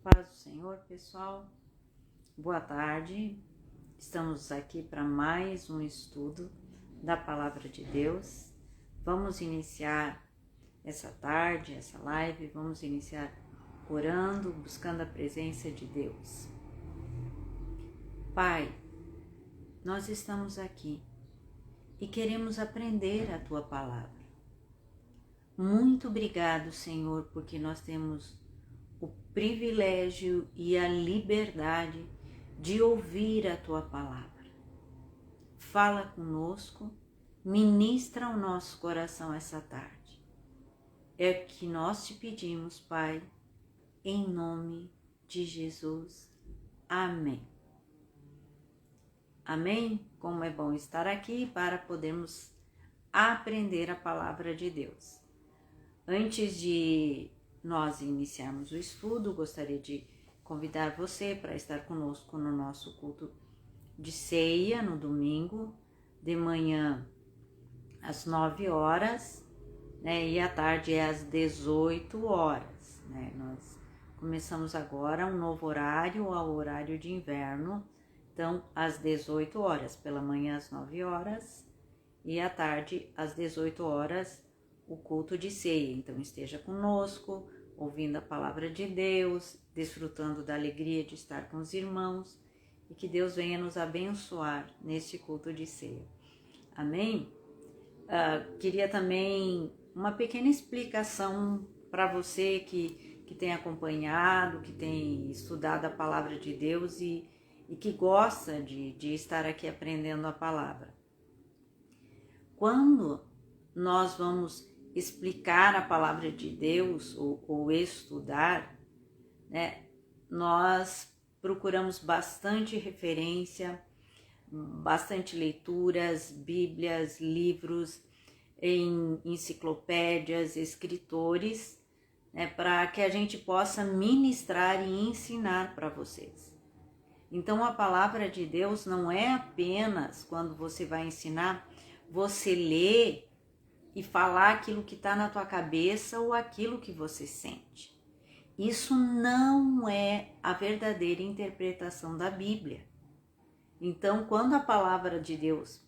Paz do Senhor, pessoal. Boa tarde. Estamos aqui para mais um estudo da Palavra de Deus. Vamos iniciar essa tarde, essa live, vamos iniciar orando, buscando a presença de Deus. Pai, nós estamos aqui e queremos aprender a Tua Palavra. Muito obrigado, Senhor, porque nós temos o privilégio e a liberdade de ouvir a Tua Palavra. Fala conosco, ministra o nosso coração essa tarde. É o que nós te pedimos, Pai, em nome de Jesus. Amém. Amém? Como é bom estar aqui para podermos aprender a Palavra de Deus. Antes de nós iniciarmos o estudo, gostaria de convidar você para estar conosco no nosso culto de ceia no domingo, de manhã às 9 horas, né, e à tarde é às 18 horas. Né? Nós começamos agora um novo horário, ao horário de inverno, então às 18 horas, pela manhã às 9 horas e à tarde às 18 horas, o culto de ceia. Então esteja conosco, ouvindo a palavra de Deus, desfrutando da alegria de estar com os irmãos e que Deus venha nos abençoar neste culto de ceia. Amém? Queria também uma pequena explicação para você que tem acompanhado, que tem estudado a palavra de Deus e que gosta de estar aqui aprendendo a palavra. Quando nós vamos explicar a palavra de Deus ou estudar, né, nós procuramos bastante referência, bastante leituras, bíblias, livros, em enciclopédias, escritores, né, para que a gente possa ministrar e ensinar para vocês. Então a palavra de Deus não é apenas quando você vai ensinar, você lê e falar aquilo que está na tua cabeça ou aquilo que você sente. Isso não é a verdadeira interpretação da Bíblia. Então, quando a palavra de Deus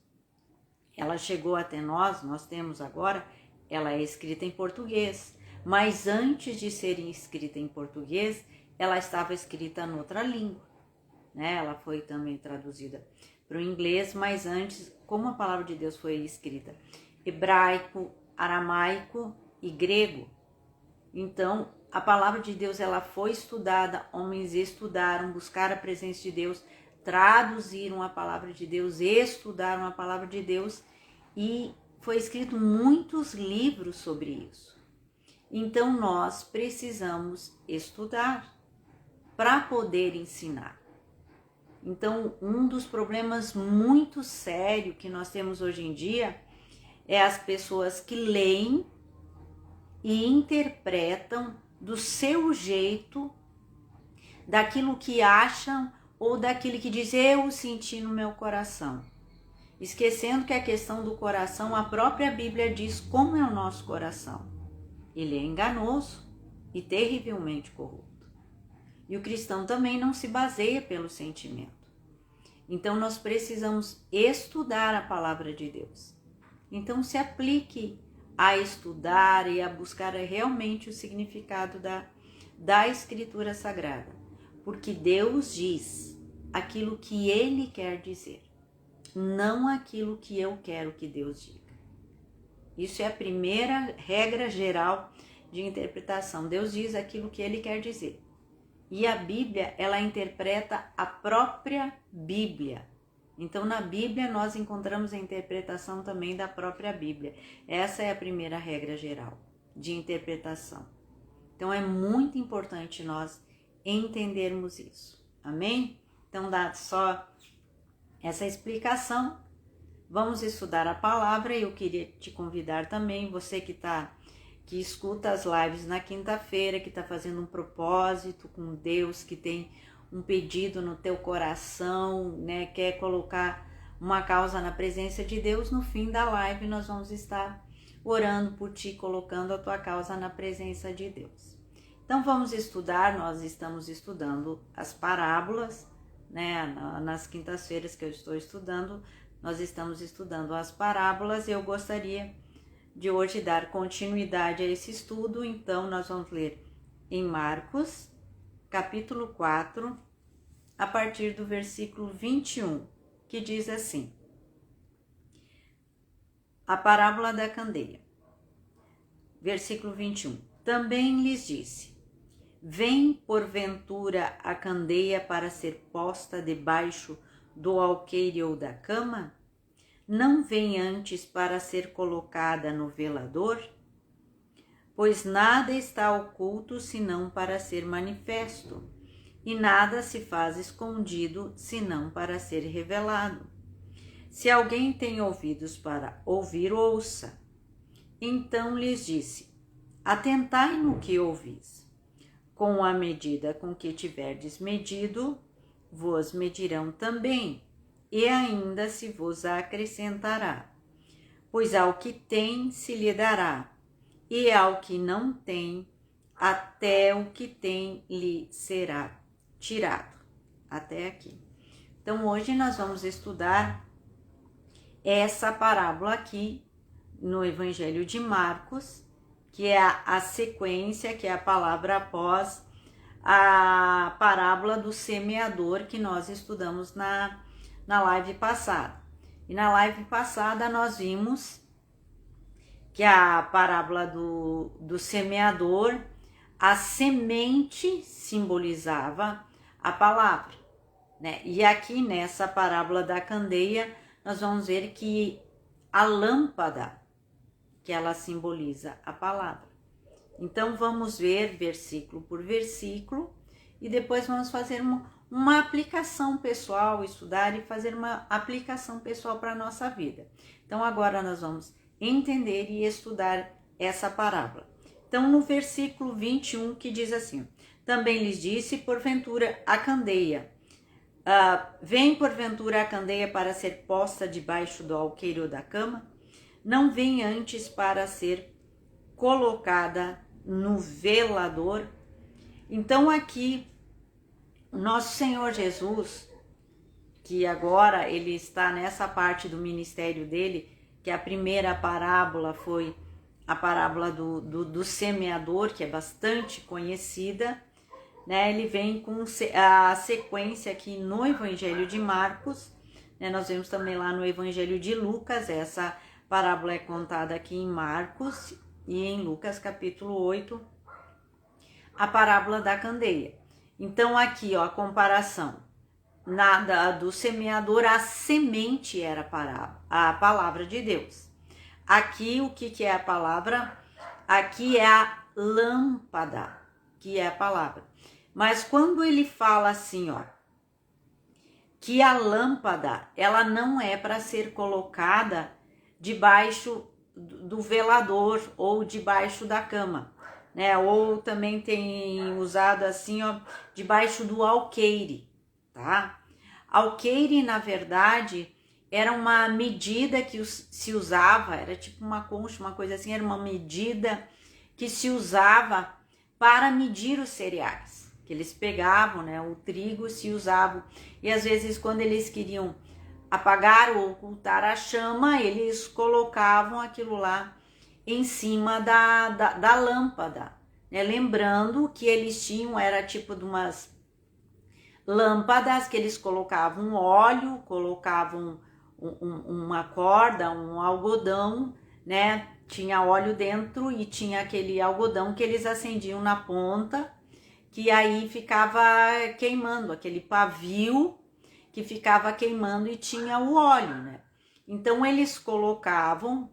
ela chegou até nós temos agora, ela é escrita em português. Mas antes de ser escrita em português, ela estava escrita em outra língua. Né? Ela foi também traduzida para o inglês, mas antes, como a palavra de Deus foi escrita hebraico, aramaico e grego. Então, a palavra de Deus ela foi estudada, homens estudaram, buscaram a presença de Deus, traduziram a palavra de Deus, estudaram a palavra de Deus e foi escrito muitos livros sobre isso. Então, nós precisamos estudar para poder ensinar. Então, um dos problemas muito sérios que nós temos hoje em dia é as pessoas que leem e interpretam do seu jeito, daquilo que acham ou daquilo que diz eu senti no meu coração. Esquecendo que a questão do coração, a própria Bíblia diz como é o nosso coração. Ele é enganoso e terrivelmente corrupto. E o cristão também não se baseia pelo sentimento. Então nós precisamos estudar a palavra de Deus. Então se aplique a estudar e a buscar realmente o significado da Escritura Sagrada. Porque Deus diz aquilo que Ele quer dizer, não aquilo que eu quero que Deus diga. Isso é a primeira regra geral de interpretação. Deus diz aquilo que Ele quer dizer. E a Bíblia, ela interpreta a própria Bíblia. Então, na Bíblia, nós encontramos a interpretação também da própria Bíblia. Essa é a primeira regra geral de interpretação. Então, é muito importante nós entendermos isso. Amém? Então, dado só essa explicação, vamos estudar a palavra. Eu queria te convidar também, você que escuta as lives na quinta-feira, que está fazendo um propósito com Deus, que tem um pedido no teu coração, né? Quer colocar uma causa na presença de Deus, no fim da live nós vamos estar orando por ti, colocando a tua causa na presença de Deus. Então vamos estudar, nós estamos estudando as parábolas, né? Nas quintas-feiras que eu estou estudando, nós estamos estudando as parábolas e eu gostaria de hoje dar continuidade a esse estudo. Então nós vamos ler em Marcos, capítulo 4, a partir do versículo 21, que diz assim: a parábola da candeia. Versículo 21. Também lhes disse: vem porventura a candeia para ser posta debaixo do alqueire ou da cama? Não vem antes para ser colocada no velador? Pois nada está oculto senão para ser manifesto, e nada se faz escondido senão para ser revelado. Se alguém tem ouvidos para ouvir, ouça. Então lhes disse: atentai no que ouvis. Com a medida com que tiverdes medido, vos medirão também, e ainda se vos acrescentará. Pois ao que tem se lhe dará, e ao que não tem, até o que tem lhe será tirado. Até aqui. Então hoje nós vamos estudar essa parábola aqui no Evangelho de Marcos, que é a sequência, que é a palavra após a parábola do semeador que nós estudamos na live passada. E na live passada nós vimos que a parábola do semeador, a semente simbolizava a palavra, né? E aqui nessa parábola da candeia, nós vamos ver que a lâmpada, que ela simboliza a palavra. Então vamos ver versículo por versículo e depois vamos fazer uma aplicação pessoal, estudar e fazer uma aplicação pessoal para a nossa vida. Então agora nós vamos entender e estudar essa parábola. Então no versículo 21 que diz assim: também lhes disse, porventura a candeia, vem porventura a candeia para ser posta debaixo do alqueire ou da cama? Não vem antes para ser colocada no velador? Então aqui, nosso Senhor Jesus, que agora ele está nessa parte do ministério dele, que a primeira parábola foi a parábola do semeador, que é bastante conhecida, né? Ele vem com a sequência aqui no Evangelho de Marcos, né? Nós vemos também lá no Evangelho de Lucas, essa parábola é contada aqui em Marcos e em Lucas capítulo 8, a parábola da candeia. Então aqui, ó, a comparação do semeador, a semente era a palavra de Deus. Aqui o que é a palavra? Aqui é a lâmpada, que é a palavra. Mas quando ele fala assim, ó, que a lâmpada, ela não é para ser colocada debaixo do velador ou debaixo da cama, né? Ou também tem usado assim, ó, debaixo do alqueire, tá? Alqueire, na verdade, era uma medida que se usava, era tipo uma concha, uma coisa assim, era uma medida que se usava para medir os cereais, que eles pegavam, né? O trigo se usava, e às vezes quando eles queriam apagar ou ocultar a chama, eles colocavam aquilo lá em cima da lâmpada, né? Lembrando que eles tinham, era tipo de umas lâmpadas que eles colocavam óleo, colocavam uma corda, um algodão, né? Tinha óleo dentro e tinha aquele algodão que eles acendiam na ponta, que aí ficava queimando, aquele pavio que ficava queimando e tinha o óleo, né? Então eles colocavam,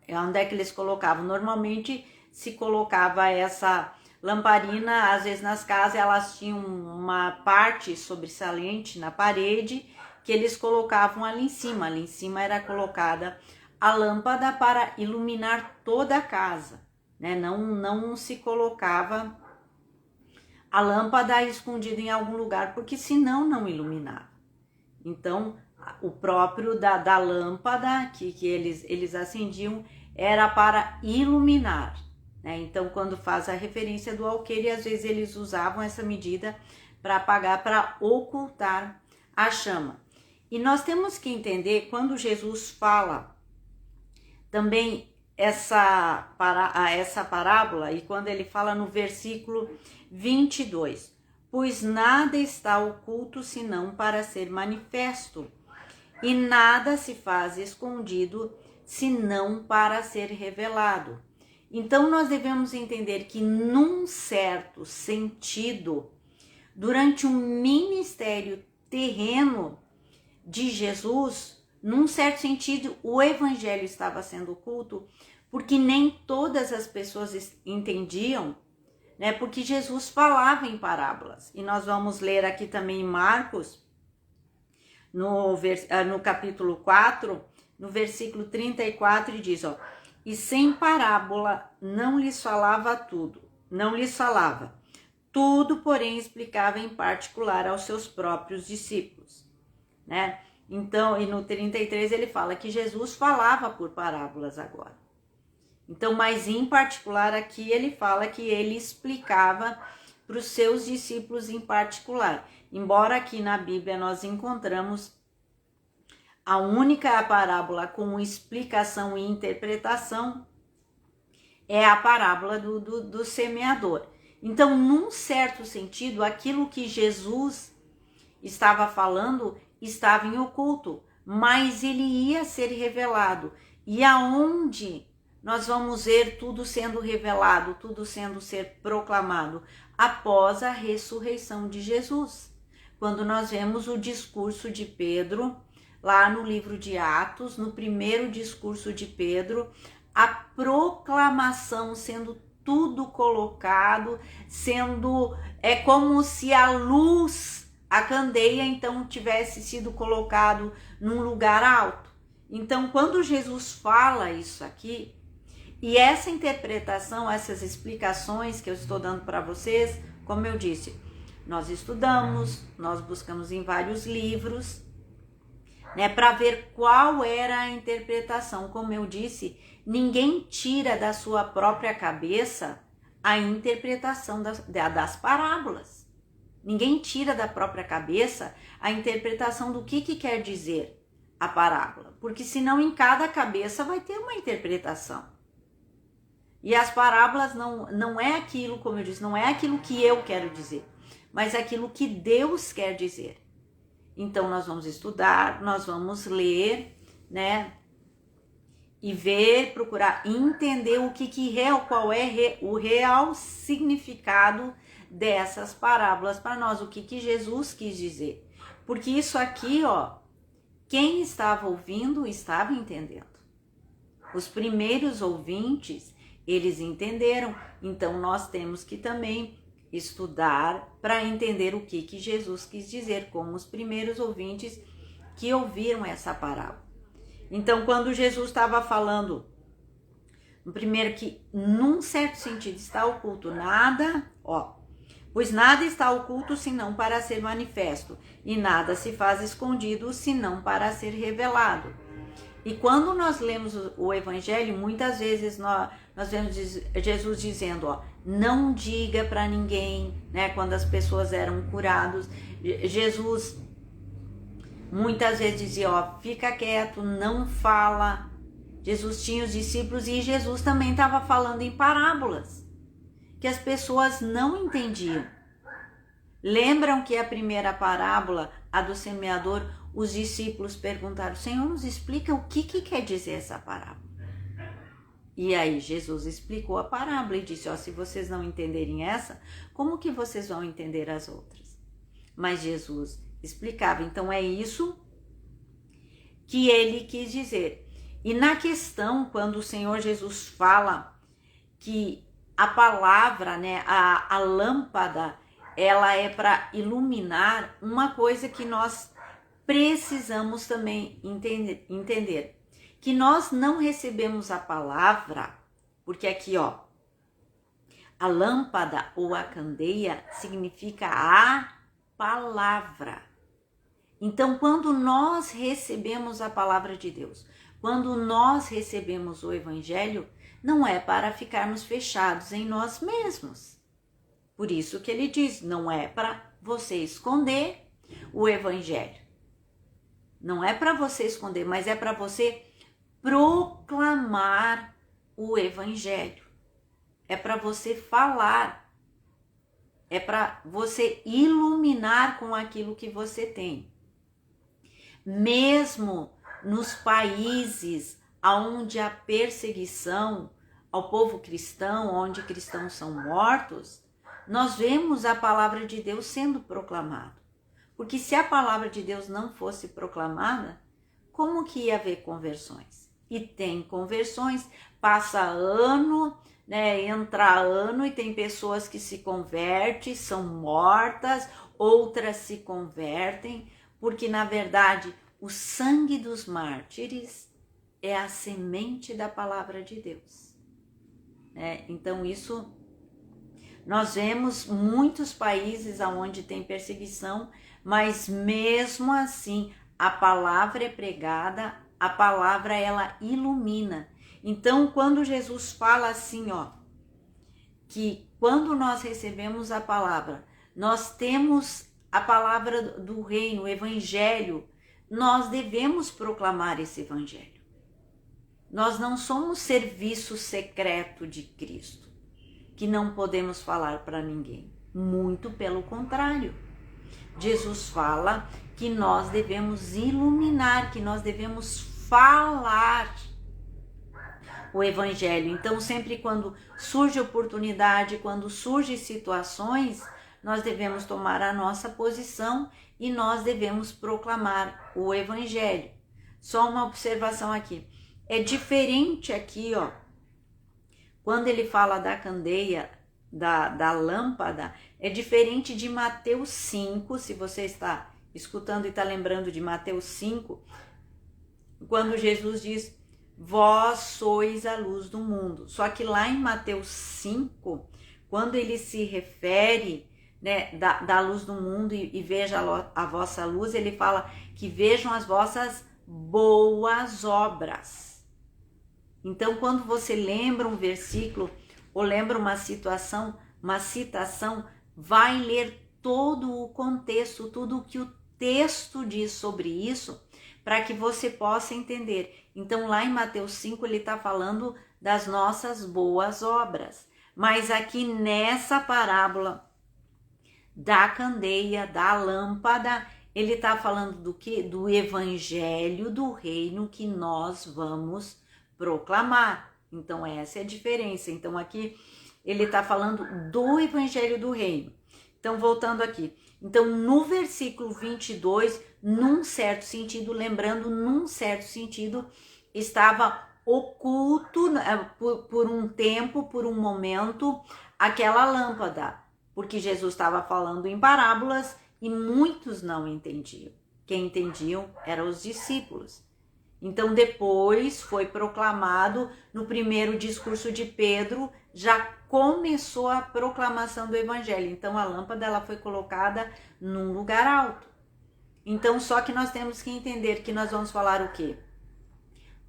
onde é que eles colocavam? Normalmente se colocava essa lamparina, às vezes nas casas elas tinham uma parte sobressalente na parede que eles colocavam ali em cima era colocada a lâmpada para iluminar toda a casa, né? Não se colocava a lâmpada escondida em algum lugar, porque senão não iluminava. Então, o próprio da lâmpada que eles acendiam era para iluminar, né? Então, quando faz a referência do alqueire, às vezes eles usavam essa medida para apagar, para ocultar a chama. E nós temos que entender, quando Jesus fala também essa parábola, e quando ele fala no versículo 22, pois nada está oculto senão para ser manifesto, e nada se faz escondido senão para ser revelado. Então nós devemos entender que, num certo sentido, durante o ministério terreno de Jesus, num certo sentido, o evangelho estava sendo oculto, porque nem todas as pessoas entendiam, né? Porque Jesus falava em parábolas. E nós vamos ler aqui também em Marcos, no capítulo 4, no versículo 34, e diz, ó, e sem parábola não lhes falava tudo, porém explicava em particular aos seus próprios discípulos, né? Então, e no 33 ele fala que Jesus falava por parábolas agora. Então, mas em particular aqui ele fala que ele explicava para os seus discípulos em particular. Embora aqui na Bíblia nós encontramos a única parábola com explicação e interpretação é a parábola do semeador. Então, num certo sentido, aquilo que Jesus estava falando estava em oculto, mas ele ia ser revelado. E aonde nós vamos ver tudo sendo revelado, tudo sendo ser proclamado? Após a ressurreição de Jesus. Quando nós vemos o discurso de Pedro, lá no livro de Atos, no primeiro discurso de Pedro, a proclamação sendo tudo colocado, é como se a luz, a candeia, então tivesse sido colocado num lugar alto. Então, quando Jesus fala isso aqui, e essa interpretação, essas explicações que eu estou dando para vocês, como eu disse, nós estudamos, nós buscamos em vários livros, né, para ver qual era a interpretação. Como eu disse, ninguém tira da sua própria cabeça a interpretação das parábolas. Ninguém tira da própria cabeça a interpretação do que quer dizer a parábola, porque senão em cada cabeça vai ter uma interpretação. E as parábolas não é aquilo, como eu disse, não é aquilo que eu quero dizer, mas aquilo que Deus quer dizer. Então nós vamos estudar, nós vamos ler, né? E ver, procurar entender qual é o real significado dessas parábolas para nós, o que Jesus quis dizer. Porque isso aqui, ó, quem estava ouvindo estava entendendo. Os primeiros ouvintes, eles entenderam. Então nós temos que também estudar para entender o que Jesus quis dizer, como os primeiros ouvintes que ouviram essa parábola. Então, quando Jesus estava falando, no primeiro, que num certo sentido está oculto nada, ó, pois nada está oculto senão para ser manifesto, e nada se faz escondido senão para ser revelado. E quando nós lemos o Evangelho, muitas vezes nós vemos Jesus dizendo, ó, não diga para ninguém, né? Quando as pessoas eram curadas, Jesus muitas vezes dizia, ó, fica quieto, não fala. Jesus tinha os discípulos e Jesus também estava falando em parábolas, que as pessoas não entendiam. Lembram que a primeira parábola, a do semeador, os discípulos perguntaram, Senhor, nos explica o que quer dizer essa parábola. E aí Jesus explicou a parábola e disse, ó, se vocês não entenderem essa, como que vocês vão entender as outras? Mas Jesus explicava. Então é isso que ele quis dizer. E na questão, quando o Senhor Jesus fala que a palavra, né, a lâmpada, ela é para iluminar, uma coisa que nós precisamos também entender, que nós não recebemos a palavra, porque aqui, ó, a lâmpada ou a candeia significa a palavra. Então, quando nós recebemos a palavra de Deus, quando nós recebemos o Evangelho, não é para ficarmos fechados em nós mesmos. Por isso que ele diz, não é para você esconder o evangelho. Não é para você esconder, mas é para você proclamar o evangelho. É para você falar. É para você iluminar com aquilo que você tem. Mesmo nos países onde há perseguição ao povo cristão, onde cristãos são mortos, nós vemos a palavra de Deus sendo proclamada. Porque se a palavra de Deus não fosse proclamada, como que ia haver conversões? E tem conversões, passa ano, né, entra ano e tem pessoas que se convertem, são mortas, outras se convertem, porque na verdade o sangue dos mártires é a semente da palavra de Deus. Então isso, nós vemos muitos países onde tem perseguição, mas mesmo assim a palavra é pregada, a palavra ela ilumina. Então quando Jesus fala assim, que quando nós recebemos a palavra, nós temos a palavra do reino, o evangelho, nós devemos proclamar esse evangelho. Nós não somos serviço secreto de Cristo, que não podemos falar para ninguém. Muito pelo contrário. Jesus fala que nós devemos iluminar, que nós devemos falar o evangelho. Então, sempre quando surge oportunidade, quando surgem situações, nós devemos tomar a nossa posição e nós devemos proclamar o evangelho. Só uma observação aqui. É diferente aqui, quando ele fala da candeia, da lâmpada, é diferente de Mateus 5, se você está escutando e está lembrando de Mateus 5, quando Jesus diz, vós sois a luz do mundo. Só que lá em Mateus 5, quando ele se refere, né, da luz do mundo e veja a vossa luz, ele fala que vejam as vossas boas obras. Então, quando você lembra um versículo ou lembra uma citação, vai ler todo o contexto, tudo o que o texto diz sobre isso, para que você possa entender. Então, lá em Mateus 5, ele está falando das nossas boas obras. Mas aqui nessa parábola da candeia, da lâmpada, ele está falando do quê? Do evangelho do reino que nós vamos proclamar. Então essa é a diferença. Então aqui ele está falando do evangelho do reino. Então voltando aqui. Então no versículo 22, num certo sentido, lembrando, num certo sentido, estava oculto por um tempo, por um momento, aquela lâmpada. Porque Jesus estava falando em parábolas e muitos não entendiam. Quem entendiam eram os discípulos. Então depois foi proclamado, no primeiro discurso de Pedro, já começou a proclamação do evangelho. Então a lâmpada ela foi colocada num lugar alto. Então só que nós temos que entender que nós vamos falar o quê?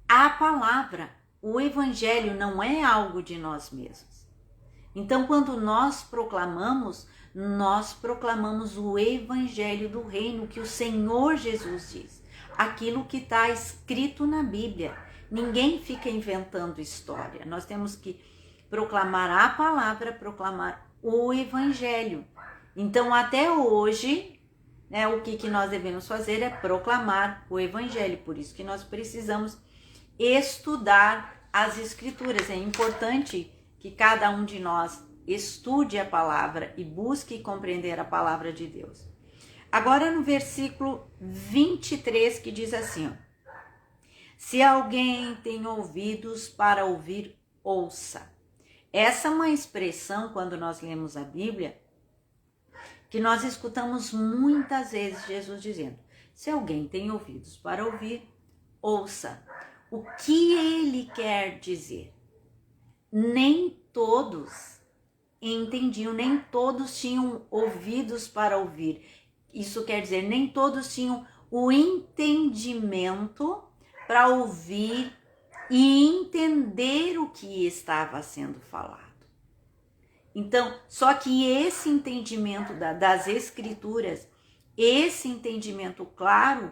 A palavra, o evangelho não é algo de nós mesmos. Então quando nós proclamamos o evangelho do reino que o Senhor Jesus diz. Aquilo que está escrito na Bíblia. Ninguém fica inventando história. Nós temos que proclamar a palavra, proclamar o evangelho. Então, até hoje, né, o que nós devemos fazer é proclamar o evangelho. Por isso que nós precisamos estudar as escrituras. É importante que cada um de nós estude a palavra e busque compreender a palavra de Deus. Agora no versículo 23 que diz assim, se alguém tem ouvidos para ouvir, ouça. Essa é uma expressão, quando nós lemos a Bíblia, que nós escutamos muitas vezes Jesus dizendo, se alguém tem ouvidos para ouvir, ouça. O que ele quer dizer? Nem todos entendiam, nem todos tinham ouvidos para ouvir. Isso quer dizer, nem todos tinham o entendimento para ouvir e entender o que estava sendo falado. Então, só que esse entendimento das Escrituras, esse entendimento claro,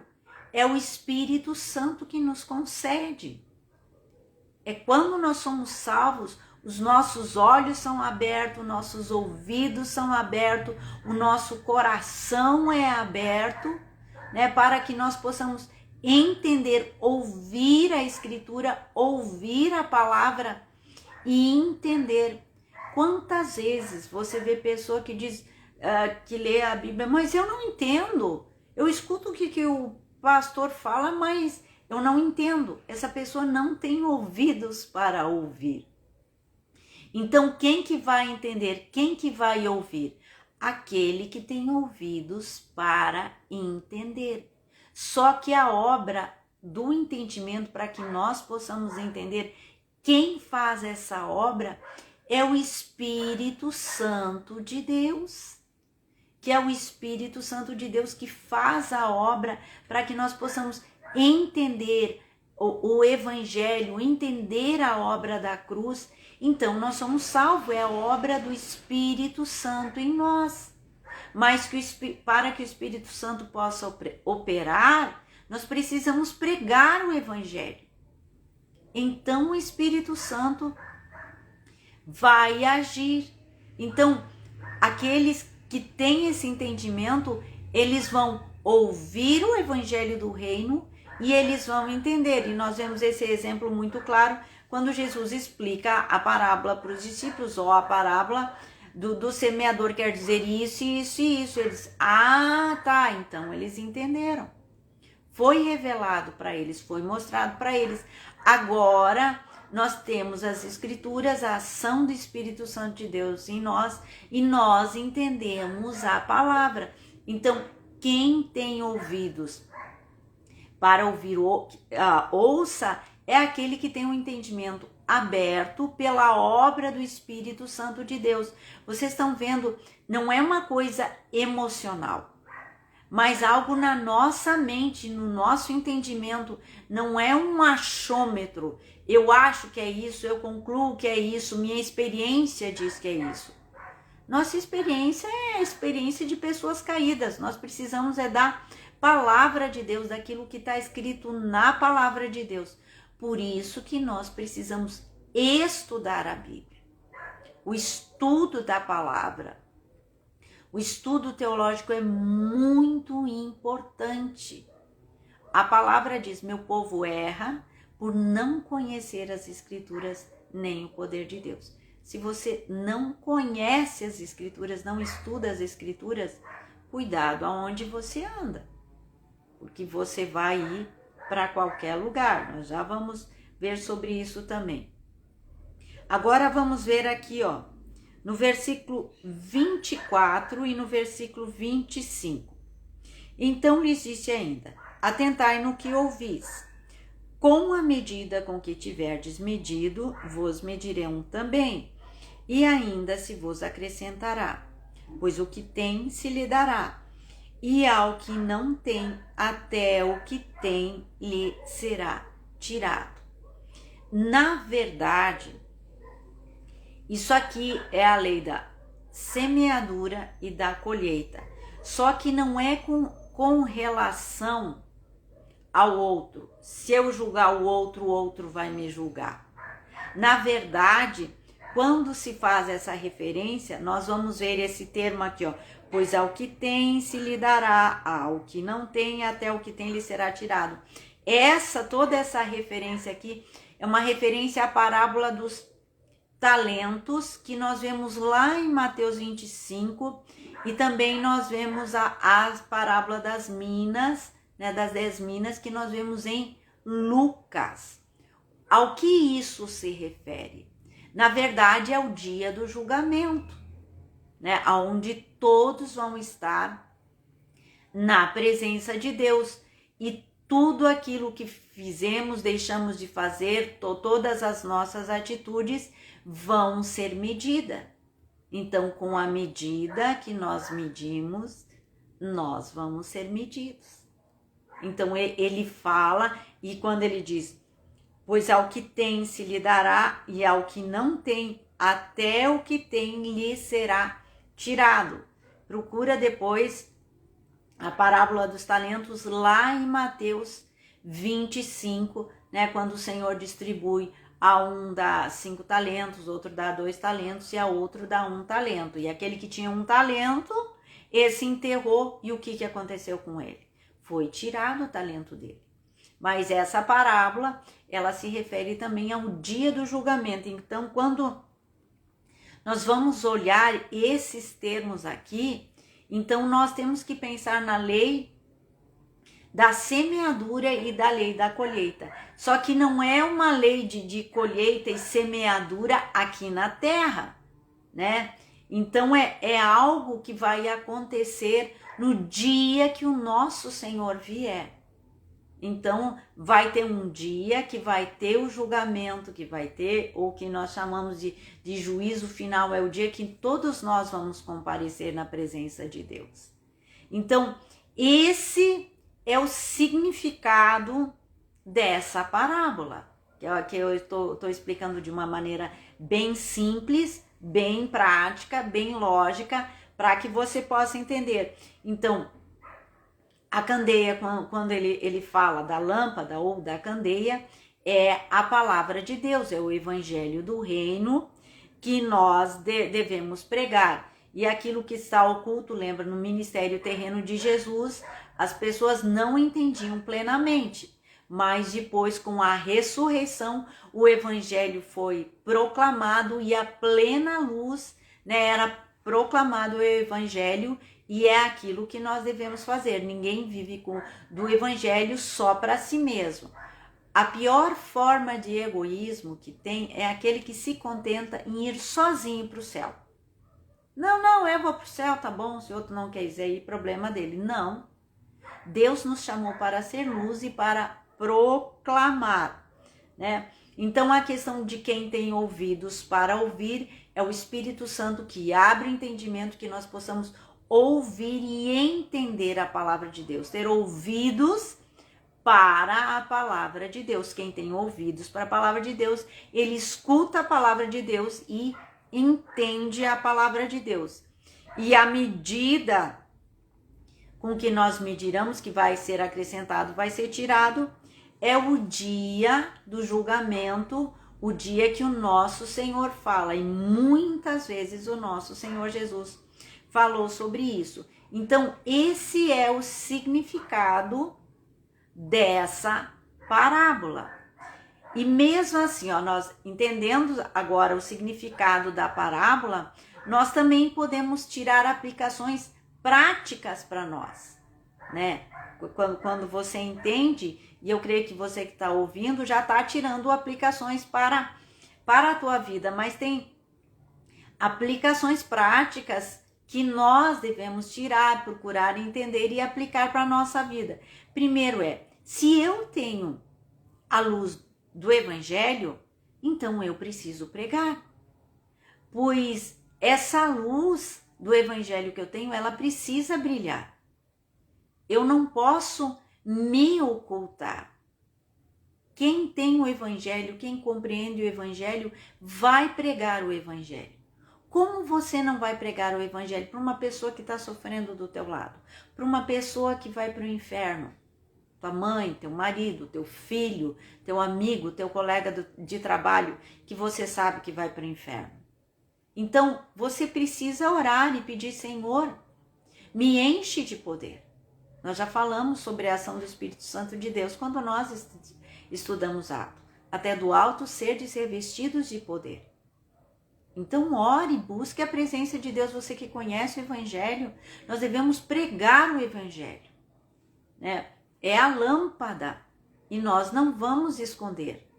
é o Espírito Santo que nos concede. É quando nós somos salvos, os nossos olhos são abertos, nossos ouvidos são abertos, o nosso coração é aberto, né, para que nós possamos entender, ouvir a Escritura, ouvir a palavra e entender. Quantas vezes você vê pessoa que diz, que lê a Bíblia, mas eu não entendo, eu escuto o que o pastor fala, mas eu não entendo. Essa pessoa não tem ouvidos para ouvir. Então, quem que vai entender? Quem que vai ouvir? Aquele que tem ouvidos para entender. Só que a obra do entendimento, para que nós possamos entender, quem faz essa obra é o Espírito Santo de Deus. Que é o Espírito Santo de Deus que faz a obra para que nós possamos entender o Evangelho, entender a obra da cruz. Então, nós somos salvos, é a obra do Espírito Santo em nós. Mas para que o Espírito Santo possa operar, nós precisamos pregar o Evangelho. Então, o Espírito Santo vai agir. Então, aqueles que têm esse entendimento, eles vão ouvir o Evangelho do Reino e eles vão entender. E nós vemos esse exemplo muito claro quando Jesus explica a parábola para os discípulos, ou a parábola do semeador, quer dizer isso, isso e isso. Eles, tá, então eles entenderam. Foi revelado para eles, foi mostrado para eles. Agora nós temos as Escrituras, a ação do Espírito Santo de Deus em nós, e nós entendemos a palavra. Então, quem tem ouvidos para ouvir, ouça, é aquele que tem um entendimento aberto pela obra do Espírito Santo de Deus. Vocês estão vendo, não é uma coisa emocional, mas algo na nossa mente, no nosso entendimento. Não é um achômetro. Eu acho que é isso, eu concluo que é isso, minha experiência diz que é isso. Nossa experiência é a experiência de pessoas caídas. Nós precisamos da palavra de Deus, daquilo que está escrito na palavra de Deus. Por isso que nós precisamos estudar a Bíblia. O estudo da palavra, o estudo teológico é muito importante. A palavra diz, meu povo erra por não conhecer as Escrituras nem o poder de Deus. Se você não conhece as Escrituras, não estuda as Escrituras, cuidado aonde você anda, porque você vai ir para qualquer lugar. Nós já vamos ver sobre isso também. Agora vamos ver aqui, no versículo 24 e no versículo 25. Então lhes disse ainda, atentai no que ouvis. Com a medida com que tiverdes medido, vos medirão também, e ainda se vos acrescentará. Pois o que tem se lhe dará, e ao que não tem, até o que tem lhe será tirado. Na verdade, isso aqui é a lei da semeadura e da colheita. Só que não é com relação ao outro. Se eu julgar o outro vai me julgar. Na verdade, quando se faz essa referência, nós vamos ver esse termo aqui, pois ao que tem se lhe dará, ao que não tem, até o que tem lhe será tirado. Toda essa referência aqui é uma referência à parábola dos talentos, que nós vemos lá em Mateus 25, e também nós vemos a parábola das minas, né, das 10 minas, que nós vemos em Lucas. Ao que isso se refere? Na verdade, é o dia do julgamento, né, onde todos vão estar na presença de Deus, e tudo aquilo que fizemos, deixamos de fazer, todas as nossas atitudes vão ser medidas. Então, com a medida que nós medimos, nós vamos ser medidos. Então, ele fala, e quando ele diz, Pois ao que tem se lhe dará, e ao que não tem, até o que tem lhe será tirado. Procura depois a parábola dos talentos lá em Mateus 25, né, quando o Senhor distribui, a um dá 5 talentos, outro dá 2 talentos e a outro dá 1 talento. E aquele que tinha 1 talento, esse enterrou, e o que aconteceu com ele? Foi tirado o talento dele. Mas essa parábola, ela se refere também ao dia do julgamento. Então, quando nós vamos olhar esses termos aqui, então nós temos que pensar na lei da semeadura e da lei da colheita. Só que não é uma lei de colheita e semeadura aqui na terra, né? Então é algo que vai acontecer no dia que o nosso Senhor vier. Então vai ter um dia que vai ter o julgamento, que vai ter, ou que nós chamamos de juízo final, é o dia que todos nós vamos comparecer na presença de Deus. Então esse é o significado dessa parábola, que eu estou explicando de uma maneira bem simples, bem prática, bem lógica, para que você possa entender. Então, a candeia, quando ele fala da lâmpada ou da candeia, é a palavra de Deus, é o evangelho do reino que nós devemos pregar. E aquilo que está oculto, lembra, no ministério terreno de Jesus, as pessoas não entendiam plenamente. Mas depois, com a ressurreição, o evangelho foi proclamado e a plena luz, né, era proclamado o evangelho, e é aquilo que nós devemos fazer. Ninguém vive do evangelho só para si mesmo. A pior forma de egoísmo que tem é aquele que se contenta em ir sozinho para o céu. Não, eu vou para o céu, tá bom, se outro não quiser ir, problema dele. Não. Deus nos chamou para ser luz e para proclamar, né? Então a questão de quem tem ouvidos para ouvir é o Espírito Santo que abre o entendimento, que nós possamos ouvir e entender a palavra de Deus, ter ouvidos para a palavra de Deus. Quem tem ouvidos para a palavra de Deus, ele escuta a palavra de Deus e entende a palavra de Deus. E a medida com que nós mediramos, que vai ser acrescentado, vai ser tirado, é o dia do julgamento, o dia que o nosso Senhor fala. E muitas vezes o nosso Senhor Jesus falou sobre isso. Então, esse é o significado dessa parábola. E mesmo assim, nós entendendo agora o significado da parábola, nós também podemos tirar aplicações práticas para nós, né? Quando você entende, e eu creio que você que está ouvindo já está tirando aplicações para a tua vida, mas tem aplicações práticas que nós devemos tirar, procurar entender e aplicar para a nossa vida. Primeiro se eu tenho a luz do evangelho, então eu preciso pregar. Pois essa luz do evangelho que eu tenho, ela precisa brilhar. Eu não posso me ocultar. Quem tem o evangelho, quem compreende o evangelho, vai pregar o evangelho. Como você não vai pregar o evangelho para uma pessoa que está sofrendo do teu lado? Para uma pessoa que vai para o inferno? Tua mãe, teu marido, teu filho, teu amigo, teu colega de trabalho, que você sabe que vai para o inferno. Então, você precisa orar e pedir: Senhor, me enche de poder. Nós já falamos sobre a ação do Espírito Santo de Deus quando nós estudamos Atos. Até do alto serdes revestidos de poder. Então, ore, busque a presença de Deus. Você que conhece o Evangelho, nós devemos pregar o Evangelho, né? É a lâmpada e nós não vamos esconder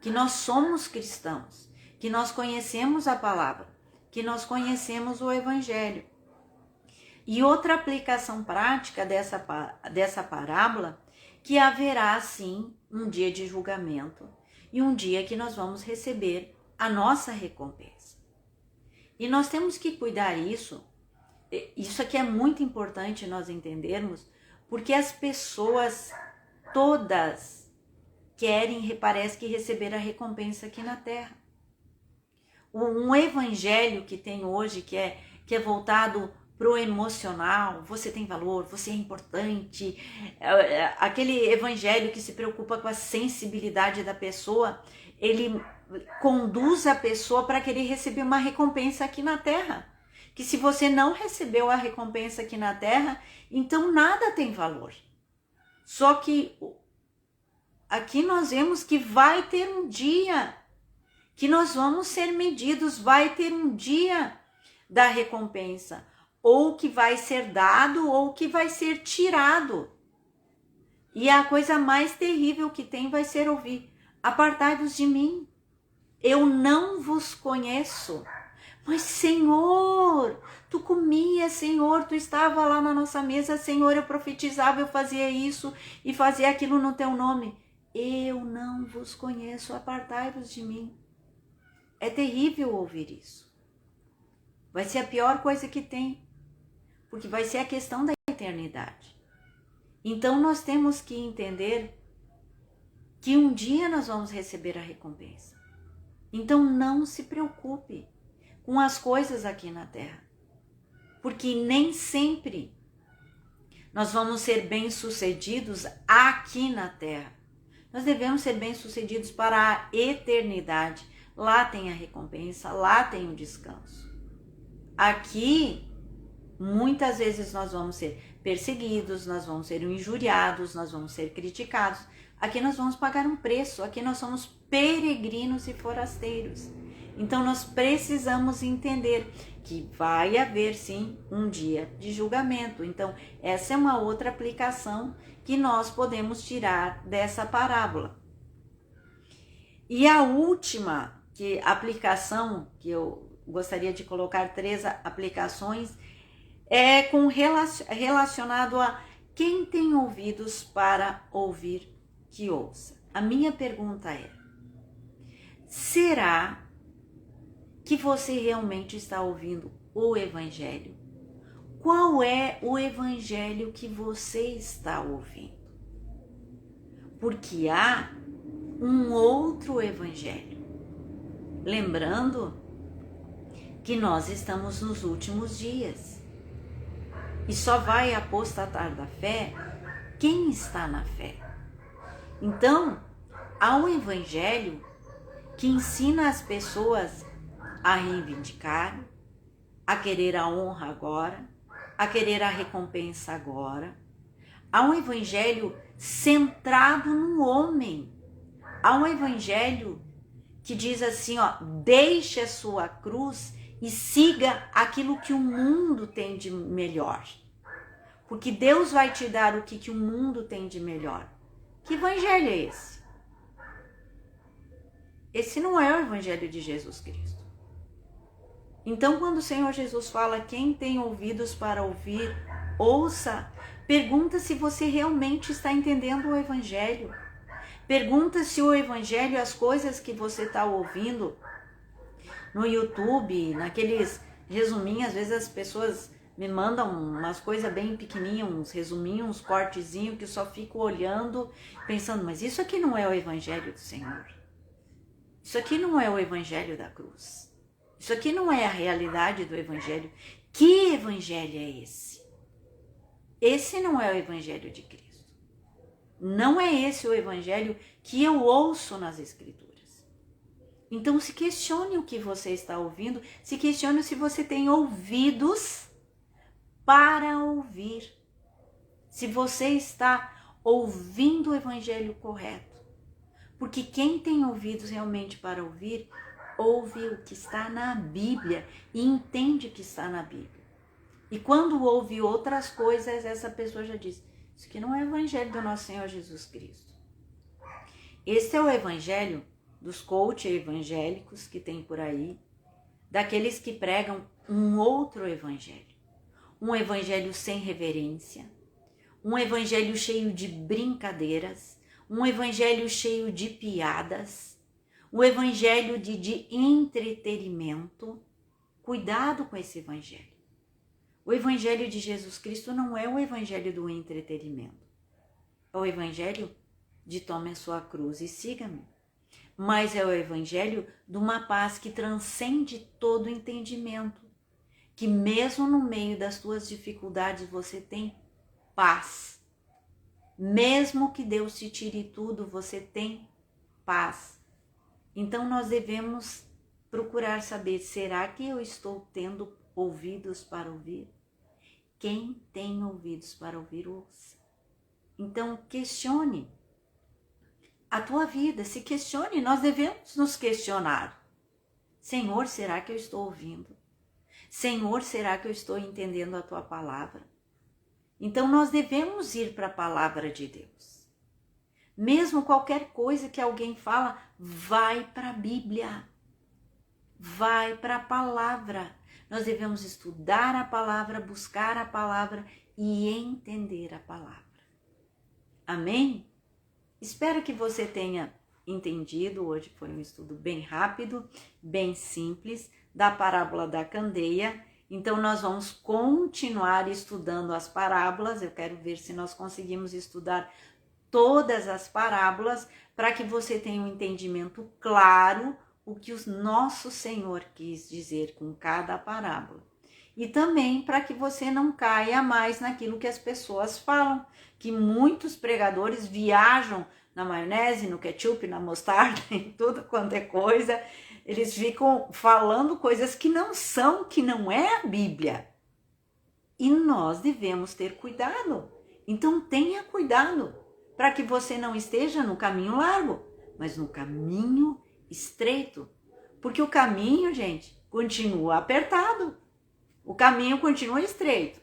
que nós somos cristãos, que nós conhecemos a palavra, que nós conhecemos o Evangelho. E outra aplicação prática dessa parábola, que haverá sim um dia de julgamento e um dia que nós vamos receber a nossa recompensa. E nós temos que cuidar isso aqui é muito importante nós entendermos, porque as pessoas todas querem, parece que, receber a recompensa aqui na terra. Um evangelho que tem hoje, que é voltado para o emocional, você tem valor, você é importante, aquele evangelho que se preocupa com a sensibilidade da pessoa, ele conduz a pessoa para querer receber uma recompensa aqui na terra. Que se você não recebeu a recompensa aqui na terra, então nada tem valor. Só que aqui nós vemos que vai ter um dia que nós vamos ser medidos, vai ter um dia da recompensa, ou que vai ser dado, ou que vai ser tirado. E a coisa mais terrível que tem vai ser ouvir: apartai-vos de mim, eu não vos conheço. Mas, Senhor, tu comias, Senhor, tu estava lá na nossa mesa, Senhor, eu profetizava, eu fazia isso e fazia aquilo no teu nome. Eu não vos conheço, apartai-vos de mim. É terrível ouvir isso. Vai ser a pior coisa que tem, porque vai ser a questão da eternidade. Então nós temos que entender que um dia nós vamos receber a recompensa. Então não se preocupe com as coisas aqui na terra, porque nem sempre nós vamos ser bem-sucedidos aqui na terra. Nós devemos ser bem-sucedidos para a eternidade. Lá tem a recompensa, lá tem o descanso. Aqui, muitas vezes nós vamos ser perseguidos, nós vamos ser injuriados, nós vamos ser criticados. Aqui nós vamos pagar um preço, aqui nós somos peregrinos e forasteiros. Então nós precisamos entender que vai haver sim um dia de julgamento. Então essa é uma outra aplicação que nós podemos tirar dessa parábola. E a última aplicação que eu gostaria de colocar, 3 aplicações, é relacionado a quem tem ouvidos para ouvir, que ouça. A minha pergunta é: será que você realmente está ouvindo o evangelho? Qual é o evangelho que você está ouvindo? Porque há um outro evangelho. Lembrando que nós estamos nos últimos dias. E só vai apostatar da fé quem está na fé. Então, há um evangelho que ensina as pessoas a reivindicar, a querer a honra agora, a querer a recompensa agora. Há um evangelho centrado no homem. Há um evangelho que diz assim, deixe a sua cruz e siga aquilo que o mundo tem de melhor. Porque Deus vai te dar o que o mundo tem de melhor. Que evangelho é esse? Esse não é o evangelho de Jesus Cristo. Então, quando o Senhor Jesus fala, quem tem ouvidos para ouvir, ouça, pergunta se você realmente está entendendo o evangelho. Pergunta se o evangelho, as coisas que você está ouvindo no YouTube, naqueles resuminhos, às vezes as pessoas me mandam umas coisas bem pequenininhas, uns resuminhos, uns cortezinhos, que eu só fico olhando, pensando, mas isso aqui não é o evangelho do Senhor. Isso aqui não é o evangelho da cruz. Isso aqui não é a realidade do evangelho. Que evangelho é esse? Esse não é o evangelho de Cristo. Não é esse o evangelho que eu ouço nas escrituras. Então se questione o que você está ouvindo, se questione se você tem ouvidos para ouvir. Se você está ouvindo o evangelho correto. Porque quem tem ouvidos realmente para ouvir, ouve o que está na Bíblia e entende o que está na Bíblia. E quando ouve outras coisas, essa pessoa já diz, isso aqui não é o evangelho do nosso Senhor Jesus Cristo. Esse é o evangelho dos coaches evangélicos que tem por aí, daqueles que pregam um outro evangelho. Um evangelho sem reverência, um evangelho cheio de brincadeiras, um evangelho cheio de piadas, um evangelho de entretenimento. Cuidado com esse evangelho. O evangelho de Jesus Cristo não é o evangelho do entretenimento. É o evangelho de tome a sua cruz e siga-me. Mas é o evangelho de uma paz que transcende todo entendimento, que mesmo no meio das tuas dificuldades você tem paz. Mesmo que Deus te tire tudo, você tem paz. Então nós devemos procurar saber, será que eu estou tendo ouvidos para ouvir? Quem tem ouvidos para ouvir, ouça. Então questione a tua vida, se questione, nós devemos nos questionar. Senhor, será que eu estou ouvindo? Senhor, será que eu estou entendendo a tua palavra? Então nós devemos ir para a palavra de Deus. Mesmo qualquer coisa que alguém fala, vai para a Bíblia. Vai para a palavra. Nós devemos estudar a palavra, buscar a palavra e entender a palavra. Amém? Espero que você tenha entendido. Hoje foi um estudo bem rápido, bem simples, da parábola da candeia. Então nós vamos continuar estudando as parábolas. Eu quero ver se nós conseguimos estudar todas as parábolas para que você tenha um entendimento claro o que o nosso Senhor quis dizer com cada parábola. E também para que você não caia mais naquilo que as pessoas falam, que muitos pregadores viajam na maionese, no ketchup, na mostarda, em tudo quanto é coisa. Eles ficam falando coisas que não são, que não é a Bíblia. E nós devemos ter cuidado. Então tenha cuidado para que você não esteja no caminho largo, mas no caminho estreito. Porque o caminho, gente, continua apertado. O caminho continua estreito.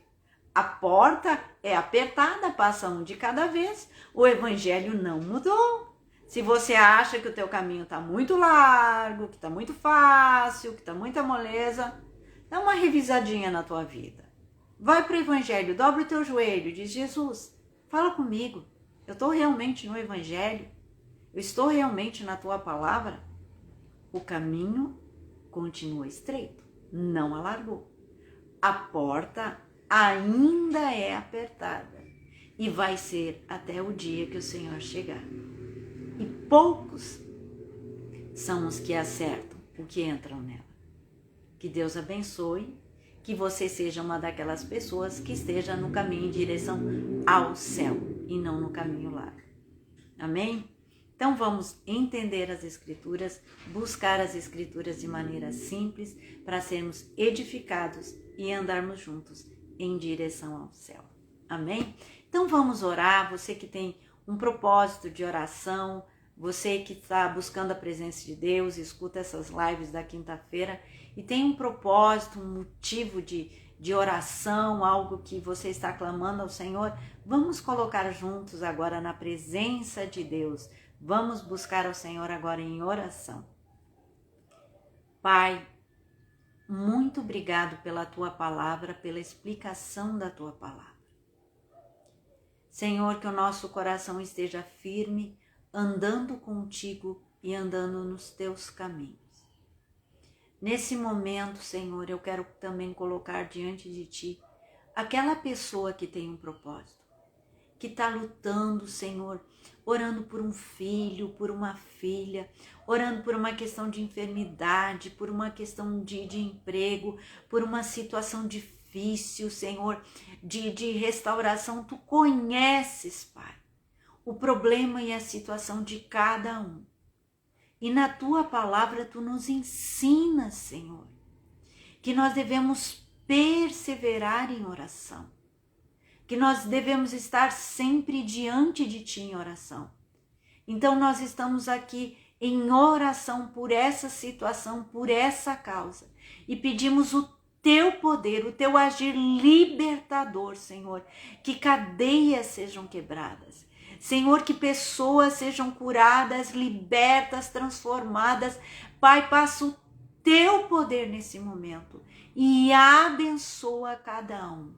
A porta é apertada, passa um de cada vez. O evangelho não mudou. Se você acha que o teu caminho está muito largo, que está muito fácil, que está muita moleza, dá uma revisadinha na tua vida. Vai para o evangelho, dobra o teu joelho, diz: Jesus, fala comigo. Eu estou realmente no evangelho? Eu estou realmente na tua palavra? O caminho continua estreito, não alargou. A porta ainda é apertada e vai ser até o dia que o Senhor chegar. E poucos são os que acertam, o que entram nela. Que Deus abençoe, que você seja uma daquelas pessoas que esteja no caminho em direção ao céu e não no caminho largo. Amém? Então vamos entender as Escrituras, buscar as Escrituras de maneira simples para sermos edificados e andarmos juntos em direção ao céu. Amém? Então vamos orar, você que tem um propósito de oração, você que está buscando a presença de Deus, escuta essas lives da quinta-feira e tem um propósito, um motivo de oração, algo que você está clamando ao Senhor, vamos colocar juntos agora na presença de Deus. Vamos buscar ao Senhor agora em oração. Pai, muito obrigado pela tua palavra, pela explicação da tua palavra. Senhor, que o nosso coração esteja firme, andando contigo e andando nos teus caminhos. Nesse momento, Senhor, eu quero também colocar diante de ti aquela pessoa que tem um propósito, que está lutando, Senhor, orando por um filho, por uma filha, orando por uma questão de enfermidade, por uma questão de emprego, por uma situação difícil, Senhor, de restauração. Tu conheces, Pai, o problema e a situação de cada um. E na tua palavra tu nos ensinas, Senhor, que nós devemos perseverar em oração, que nós devemos estar sempre diante de ti em oração. Então nós estamos aqui em oração por essa situação, por essa causa, e pedimos o teu poder, o teu agir libertador, Senhor, que cadeias sejam quebradas, Senhor, que pessoas sejam curadas, libertas, transformadas. Pai, passa o teu poder nesse momento e abençoa cada um.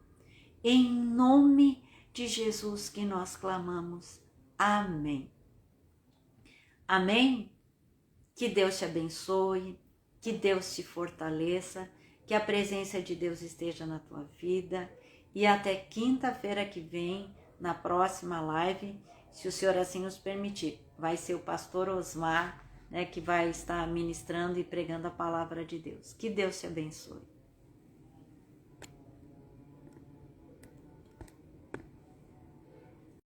Em nome de Jesus que nós clamamos. Amém. Amém? Que Deus te abençoe, que Deus te fortaleça, que a presença de Deus esteja na tua vida. E até quinta-feira que vem, na próxima live, se o Senhor assim nos permitir. Vai ser o pastor Osmar, né, que vai estar ministrando e pregando a palavra de Deus. Que Deus te abençoe.